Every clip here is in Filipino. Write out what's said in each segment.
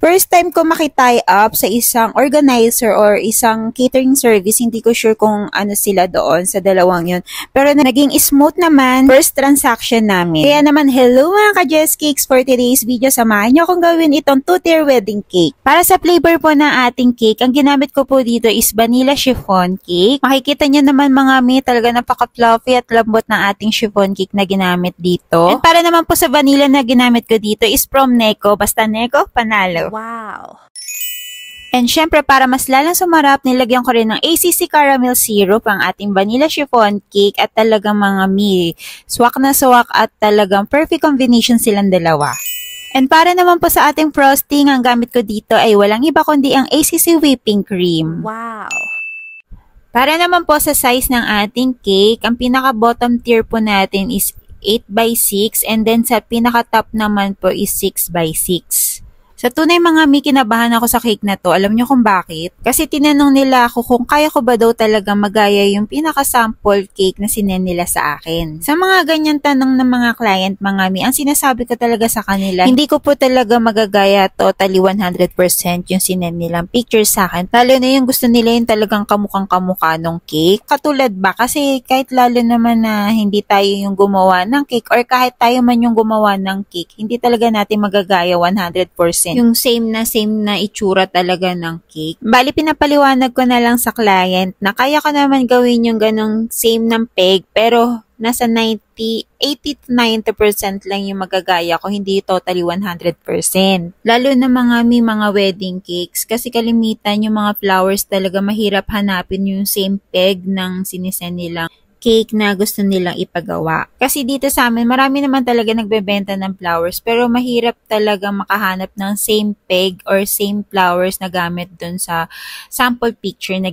First time ko makitie up sa isang organizer or isang catering service. Hindi ko sure kung ano sila doon sa dalawang yun. Pero naging smooth naman first transaction namin. Kaya naman, hello mga ka-Jess Cakes, for today's video, samahan nyo akong gawin itong 2-tier wedding cake. Para sa flavor po ng ating cake, ang ginamit ko po dito is vanilla chiffon cake. Makikita nyo naman mga mi, talaga napaka-fluffy at lambot ng ating chiffon cake na ginamit dito. And para naman po sa vanilla na ginamit ko dito is from Neko. Basta Neko, panalo. Wow! And syempre, para mas lalang sumarap, nilagyan ko rin ng ACC caramel syrup ang ating vanilla chiffon cake at talagang mga mi, swak na swak at talagang perfect combination silang dalawa. And para naman po sa ating frosting, ang gamit ko dito ay walang iba kundi ang ACC whipping cream. Wow! Para naman po sa size ng ating cake, ang pinaka bottom tier po natin is 8x6 and then sa pinaka top naman po is 6x6. Sa tunay mga mi, kinabahan ako sa cake na to. Alam nyo kung bakit? Kasi tinanong nila ako kung kaya ko ba daw talaga magaya yung pinaka-sample cake na sinend nila sa akin. Sa mga ganyan tanong ng mga client, mga mi, ang sinasabi ko talaga sa kanila, hindi ko po talaga magagaya totally 100% yung sinend nilang picture sa akin. Lalo na yung gusto nila yung talagang kamukhang-kamukha ng cake. Katulad ba? Kasi kahit lalo naman na hindi tayo yung gumawa ng cake or kahit tayo man yung gumawa ng cake, hindi talaga natin magagaya 100%. Yung same na itsura talaga ng cake. Bali, pinapaliwanag ko na lang sa client na kaya ko naman gawin yung ganong same ng peg, pero nasa 80-90% lang yung magagaya ko, hindi totally 100%. Lalo na mga wedding cakes, kasi kalimitan yung mga flowers talaga mahirap hanapin yung same peg ng sinisend nilang cake na gusto nilang ipagawa. Kasi dito sa amin, marami naman talaga nagbebenta ng flowers, pero mahirap talaga makahanap ng same peg or same flowers na gamit dun sa sample picture na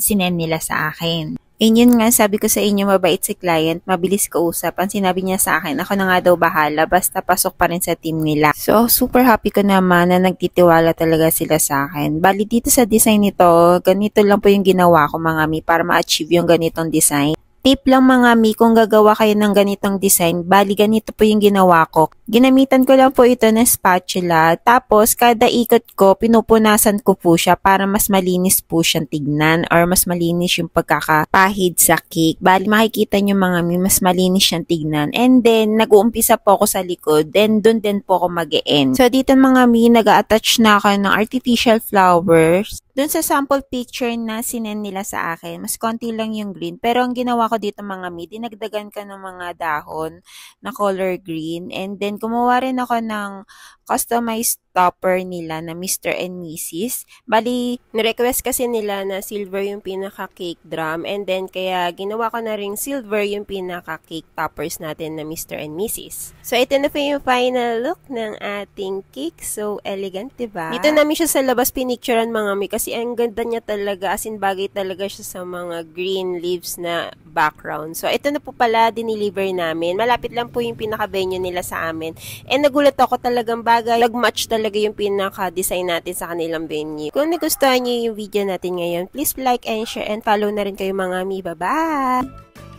sinend nila sa akin. Yun nga, sabi ko sa inyo, mabait si client, mabilis kausap. Ang sinabi niya sa akin, ako na nga daw bahala, basta pasok pa rin sa team nila. So, super happy ko naman na nagtitiwala talaga sila sa akin. Bali, dito sa design nito, ganito lang po yung ginawa ko mga mi para ma-achieve yung ganitong design. Tip lang mga mi, kung gagawa kayo ng ganitong design, bali ganito po yung ginawa ko. Ginamitan ko lang po ito ng spatula, tapos kada ikot ko, pinupunasan ko po siya para mas malinis po siyang tignan or mas malinis yung pagkakapahid sa cake. Bali makikita nyo mga mi, mas malinis siyang tignan. And then, nag-uumpisa po ako sa likod, then dun din po ako mag-e-end. So dito mga mi, nag-a-attach na ako ng artificial flowers. Doon sa sample picture na sinend nila sa akin, mas konti lang yung green. Pero ang ginawa ko dito mga mi, dinagdagan ka ng mga dahon na color green. And then, kumuha rin ako ng customized topper nila na Mr. and Mrs. Bali, Nirequest kasi nila na silver yung pinaka-cake drum and then kaya ginawa ko na ring silver yung pinaka-cake toppers natin na Mr. and Mrs. So, ito na po yung final look ng ating cake. So, elegant, diba? Dito namin siya sa labas pinicturean mga mi kasi ang ganda niya talaga, as in bagay talaga siya sa mga green leaves na background. So, ito na po pala diniliver namin. Malapit lang po yung pinaka-venue nila sa amin. And nagulat ako talagang bagay. Nag-match talaga yung pinaka-design natin sa kanilang venue. Kung nagustuhan niyo yung video natin ngayon, please like and share and follow na rin kayo mga mi. Bye-bye!